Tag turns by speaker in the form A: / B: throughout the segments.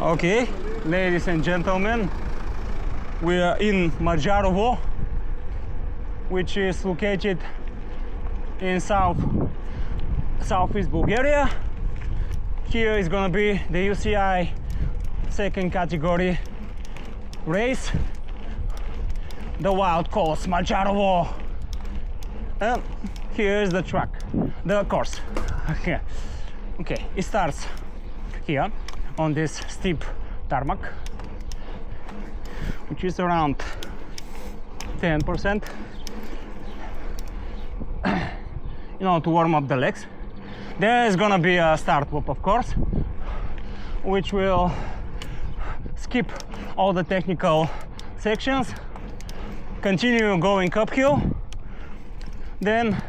A: Okay, ladies and gentlemen, we are in Madzharovo, which is located in southeast Bulgaria. Here is gonna be the UCI second category race, the WILD XCO Madzharovo. And here is the track, the course. Okay, it starts here on this steep tarmac, which is around 10%, to warm up the legs. There is gonna be a start loop, of course, which will skip all the technical sections, continue going uphill, then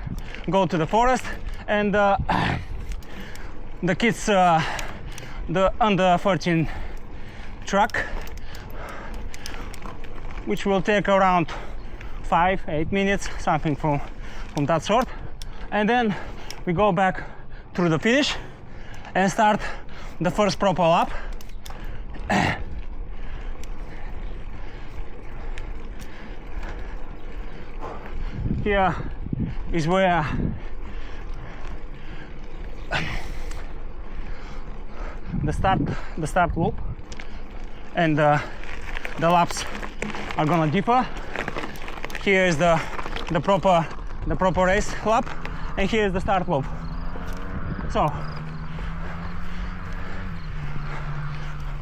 A: go to the forest, and the kids, the under 14 track, which will take around 5-8 minutes, something from that sort. And then we go back through the finish and start the first proper lap. Here is where the start loop and the laps are gonna differ. Here is the proper race lap, and here is the start loop. So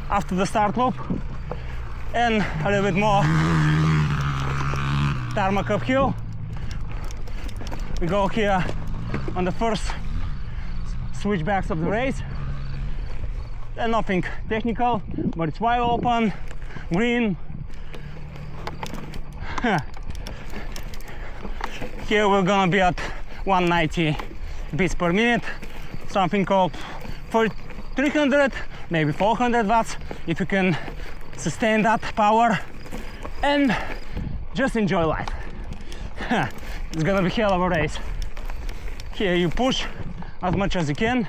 A: after the start loop and a little bit more tarmac uphill, we go here on the first switchbacks of the race. And nothing technical, but it's wide open, green. Here we're gonna be at 190 beats per minute, something called for 300, maybe 400 watts, if you can sustain that power and just enjoy life. It's gonna be hell of a race. Here you push as much as you can.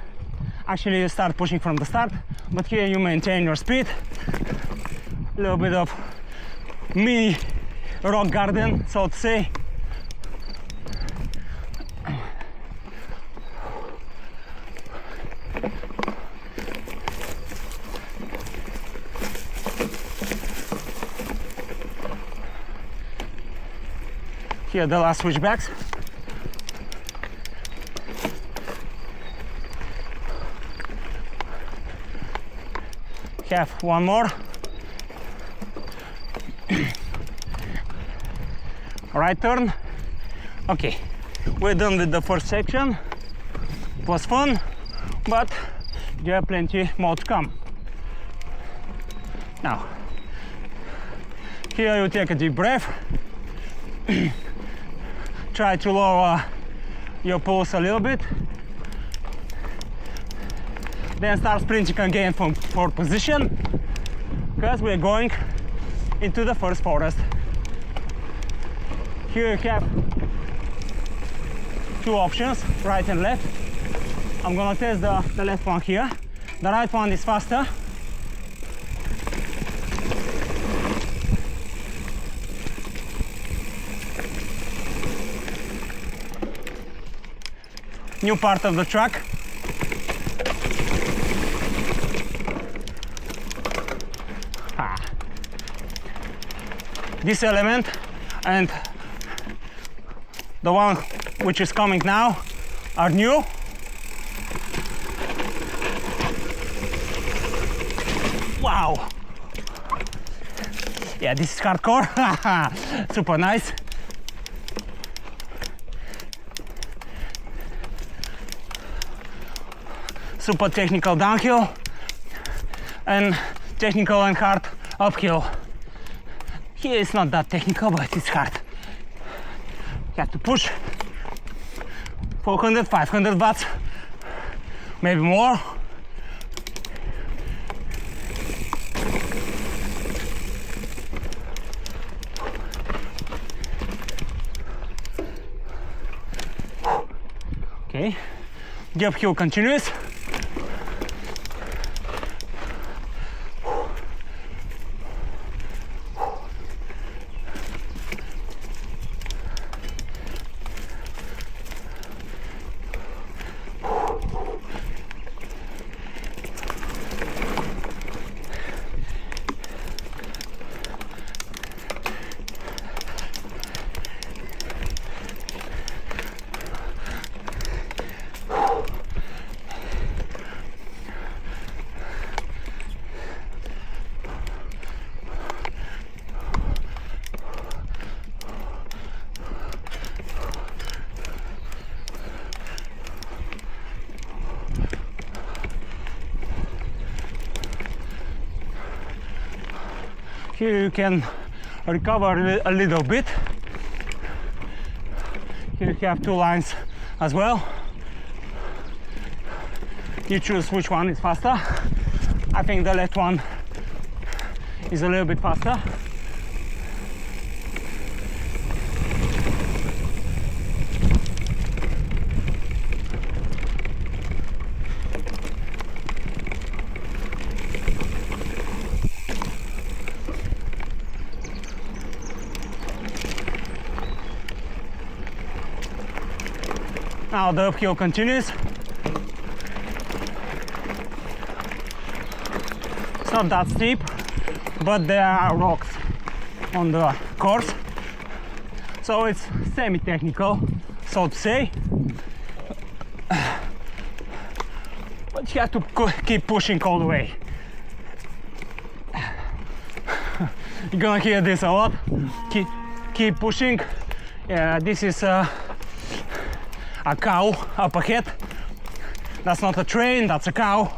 A: Actually, you start pushing from the start, but here you maintain your speed. A little bit of mini rock garden, so to say. Here the last switchbacks. Have one more. Right turn. Okay, we're done with the first section. It was fun, but there are plenty more to come. Now, here you take a deep breath. Try to lower your pulse a little bit. Then start sprinting again from fourth position, because we're going into the first forest. Here you have two options, right and left. I'm gonna test the left one here. The right one is faster. New part of the track. This element and the one which is coming now are new. Wow! Yeah, this is hardcore. Super nice. Super technical downhill and technical and hard uphill. Here it's not that technical, but it's hard. You have to push 400, 500 watts, maybe more. Okay, the uphill continues. Here you can recover a little bit. Here you have two lines as well. You choose which one is faster. I think the left one is a little bit faster. Now the uphill continues. It's not that steep, but there are rocks on the course, so it's semi-technical, so to say. But you have to keep pushing all the way. You're gonna hear this a lot. Keep pushing. Yeah, this is a cow up ahead. That's not a train, that's a cow.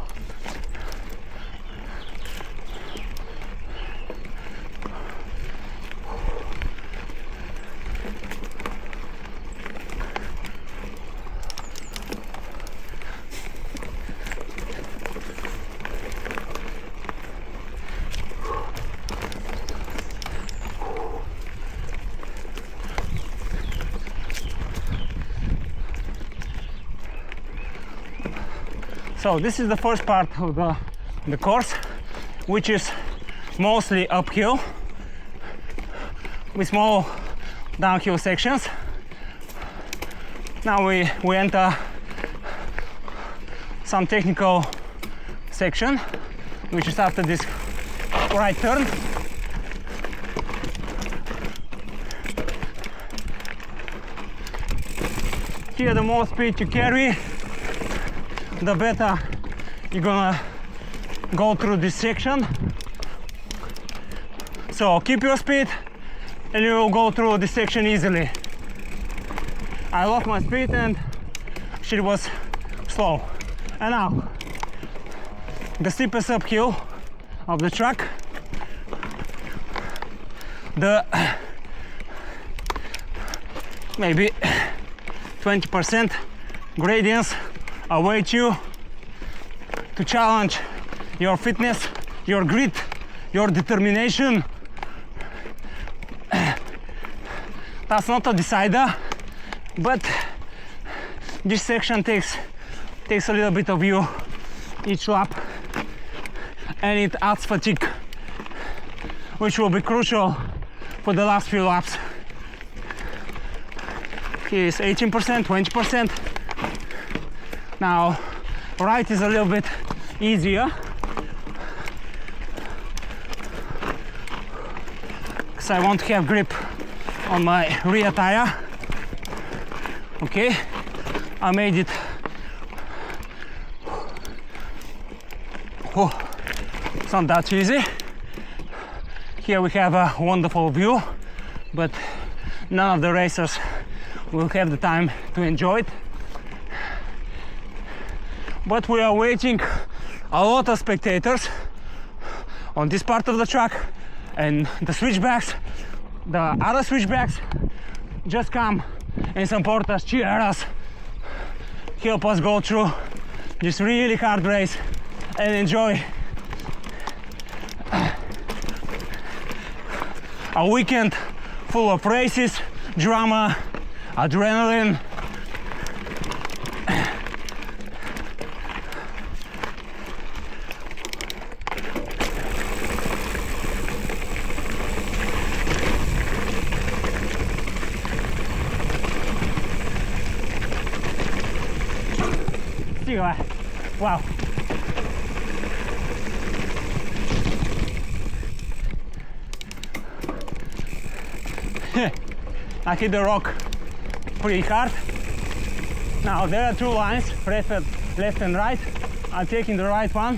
A: So this is the first part of the course, which is mostly uphill with small downhill sections. Now we enter some technical section, which is after this right turn. Here, the more speed you carry, the better you're gonna go through this section. So keep your speed and you will go through this section easily. I lost my speed and shit was slow. And now the steepest uphill of the track. The maybe 20% gradients await you to challenge your fitness, your grit, your determination. That's not a decider, but this section takes a little bit of you each lap, and it adds fatigue, which will be crucial for the last few laps. Here is 18%, 20%. Now, right is a little bit easier, because I want to have grip on my rear tire. Okay, I made it. Oh, it's not that easy. Here we have a wonderful view, but none of the racers will have the time to enjoy it. But we are waiting a lot of spectators on this part of the track, and the switchbacks, the other switchbacks, just come and support us, cheer us, help us go through this really hard race and enjoy a weekend full of races, drama, adrenaline. Wow. I hit the rock pretty hard. Now there are two lines, left and right. I'm taking the right one,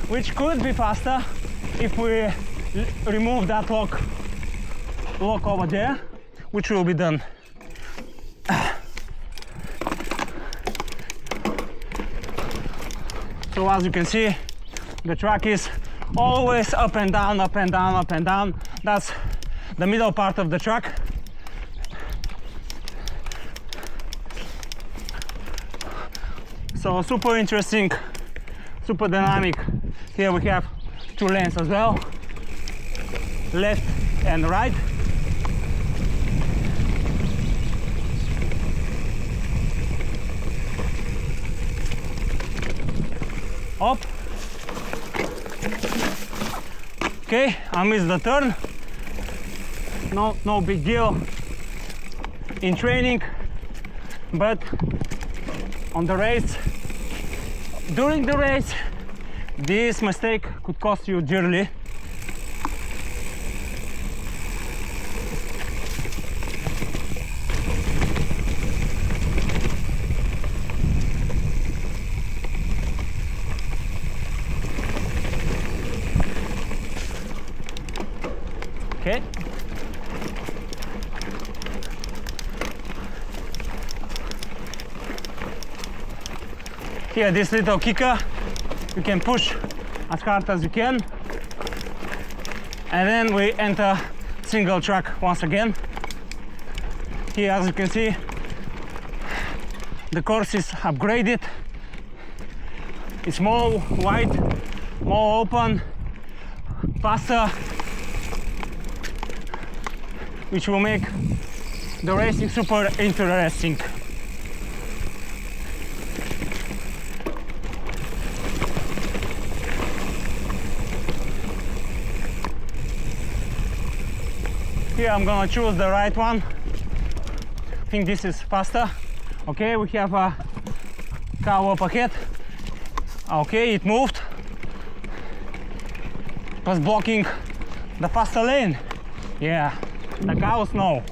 A: which could be faster if we remove that lock over there, which will be done. So as you can see, the track is always up and down, up and down, up and down. That's the middle part of the track. So super interesting, super dynamic. Here we have 2 lanes as well, left and right. Up. Okay, I missed the turn. No big deal in training, but on the race, during the race, this mistake could cost you dearly. Okay. Here, this little kicker, you can push as hard as you can, and then we enter single track once again. Here, as you can see, the course is upgraded. It's more wide, more open, faster, which will make the racing super interesting. Here I'm gonna choose the right one. I think this is faster. Okay, we have a car up ahead. Okay, it moved. It was blocking the faster lane. Yeah, the cows know.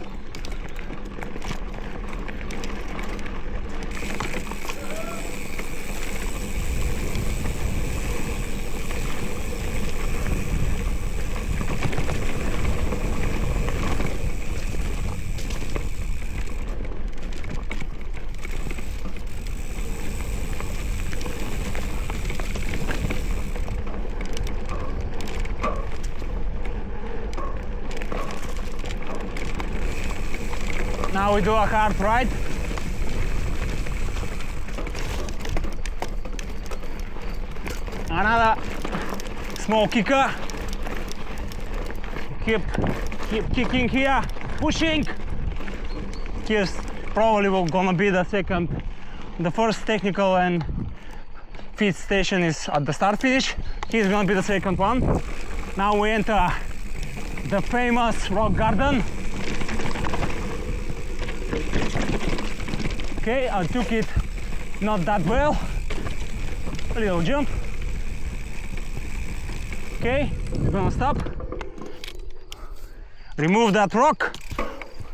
A: Now we do a hard right. Another small kicker. Keep kicking here, pushing. Here's probably gonna be the second. The first technical and feed station is at the start finish. Here's gonna be the second one. Now we enter the famous rock garden. Okay, I took it not that well. A little jump. Okay, we're gonna stop. Remove that rock.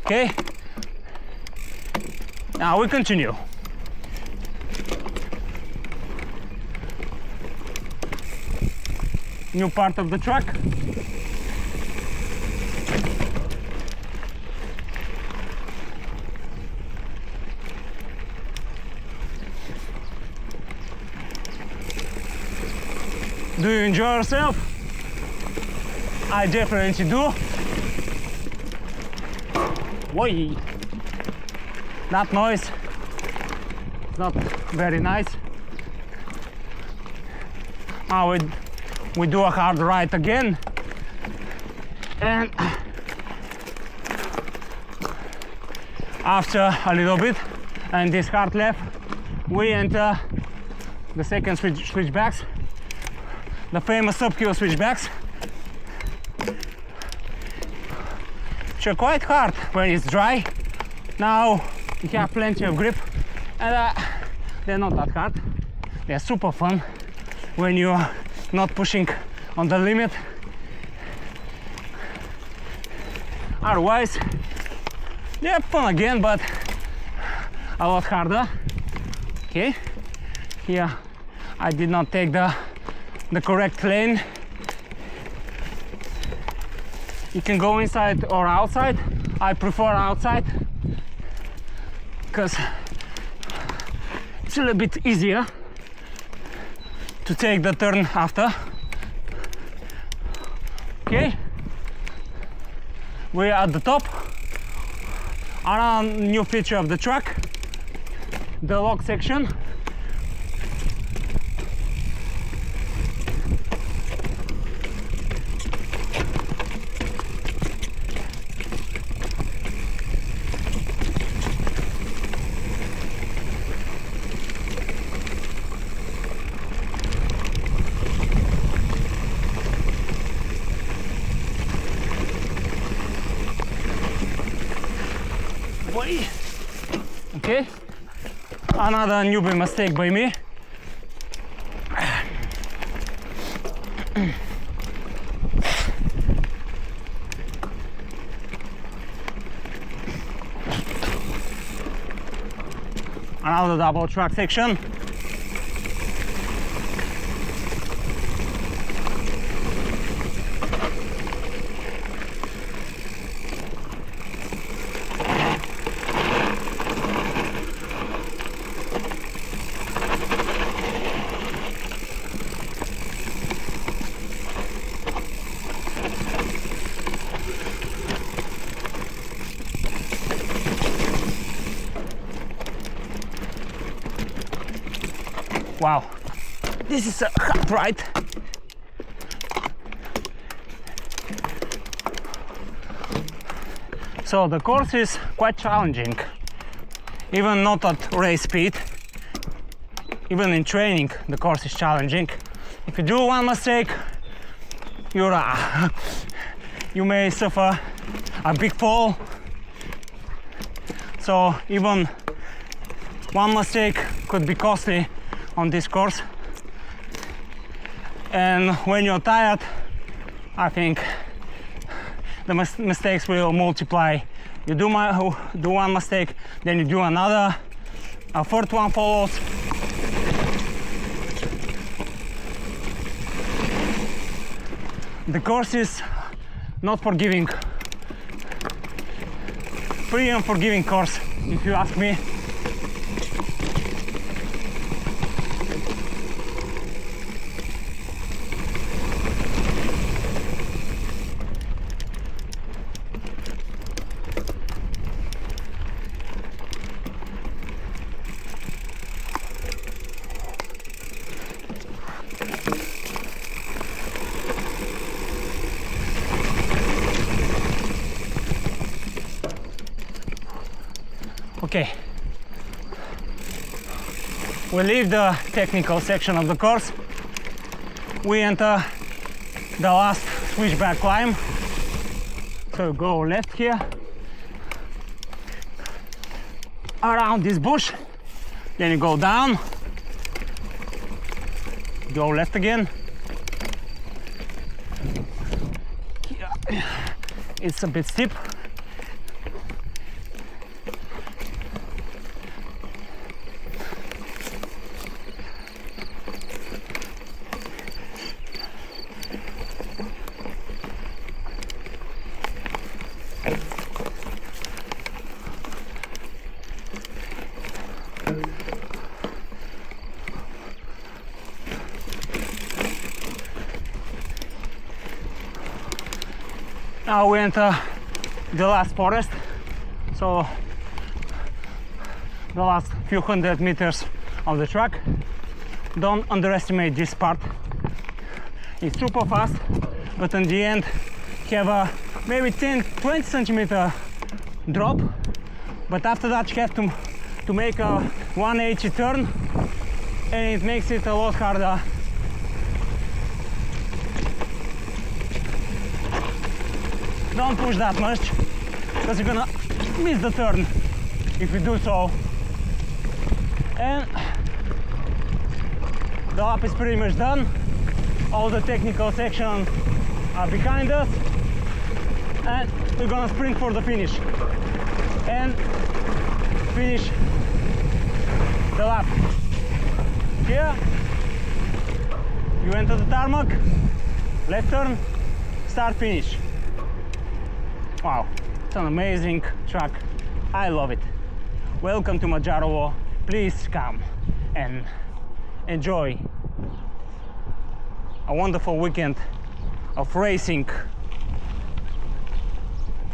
A: Okay. Now we continue. New part of the track. Do you enjoy yourself? I definitely do. Whoa! That noise is not very nice. Now we do a hard right again, and after a little bit and this hard left, we enter the second switchbacks. The famous uphill switchbacks, which are quite hard when it's dry. Now you have plenty of grip, and they're not that hard. They're super fun when you're not pushing on the limit. Otherwise, they're fun again, but a lot harder. Okay, here I did not take the correct lane. You can go inside or outside. I prefer outside because it's a little bit easier to take the turn after. Okay, we're at the top. Another new feature of the track, the log section. Okay, another newbie mistake by me. Another double track section. Wow, this is a hard ride. So the course is quite challenging, even not at race speed. Even in training, the course is challenging. If you do one mistake, you may suffer a big fall. So even one mistake could be costly on this course. And when you're tired, I think the mistakes will multiply. You do one mistake, then you do another, a third one follows. The course is not forgiving, pretty unforgiving course, if you ask me. Okay, we leave the technical section of the course. We enter the last switchback climb. So go left here, around this bush, then you go down, go left again. It's a bit steep. Now we enter the last forest, so the last few hundred meters of the track. Don't underestimate this part. It's super fast, but in the end have a maybe 10-20 centimeter drop, but after that you have to make a 180 turn, and it makes it a lot harder. Don't push that much, because you're gonna miss the turn if you do so. And the lap is pretty much done. All the technical sections are behind us, and we're gonna sprint for the finish and finish the lap. Here you enter the tarmac, left turn, start, finish. Wow, it's an amazing track. I love it. Welcome to Madzharovo. Please come and enjoy a wonderful weekend of racing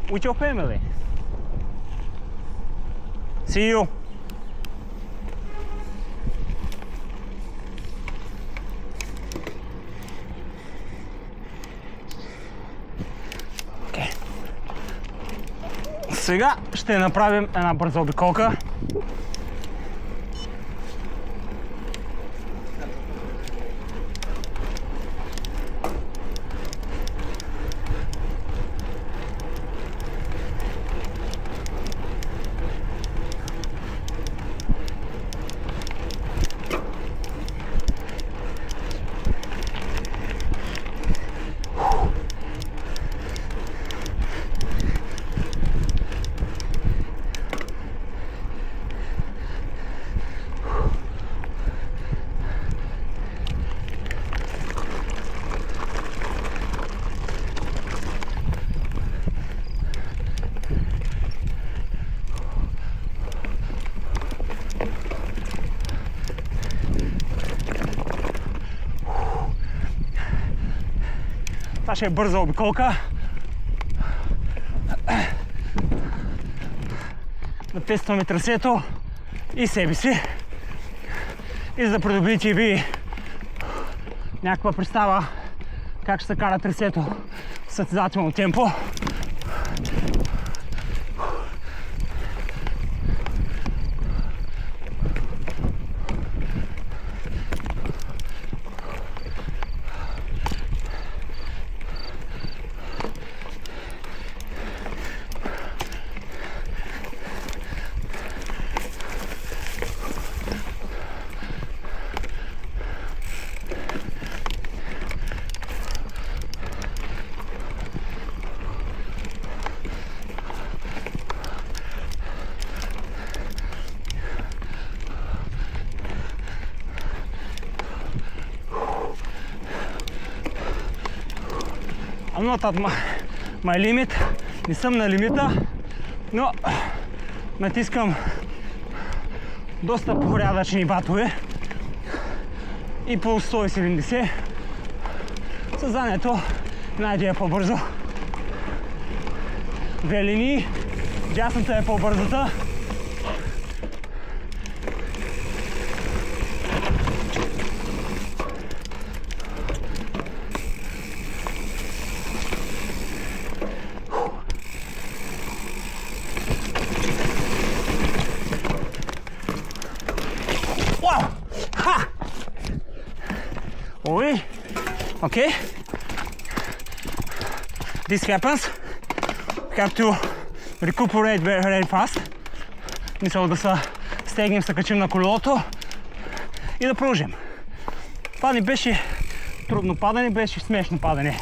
A: with your family. See you. Okay. Сега ще направим една бърза обиколка. Това ще е бърза обиколка. Да тестваме трасето и себе си. И за да придобиете ви някаква представа как ще се кара трасето в състезателно темпо. I'm not at my limit, не съм на лимита, но натискам доста порядъчни батове и по 170. Съзнанието найде е по-бързо. Две линии, дясната е по-бързата. Okay, this happens. Have to recuperate very fast. Мисля да се стегнем, се качим на колелото и да продължим. Това не беше трудно падане, беше смешно падане.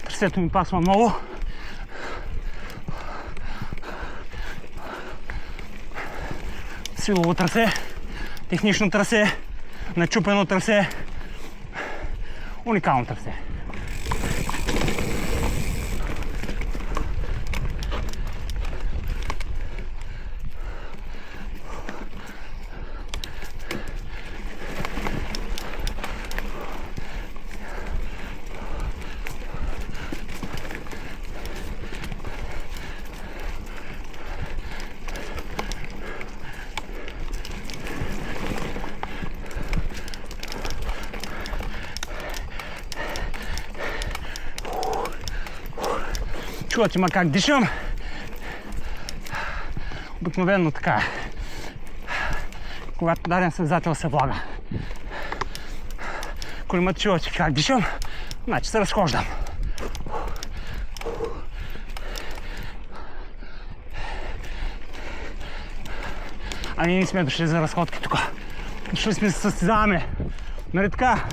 A: Трасето ми пасва много. Силово трасе, технично трасе, начупено трасе, уникално трасе. Чувате ма как дишам. Обикновено така е. Когато даден състезател се влага. Ако не ме чувате как дишам, значи се разхождам. А ние не сме дошли за разходки тук. Дошли сме да се състезаваме. Нали така?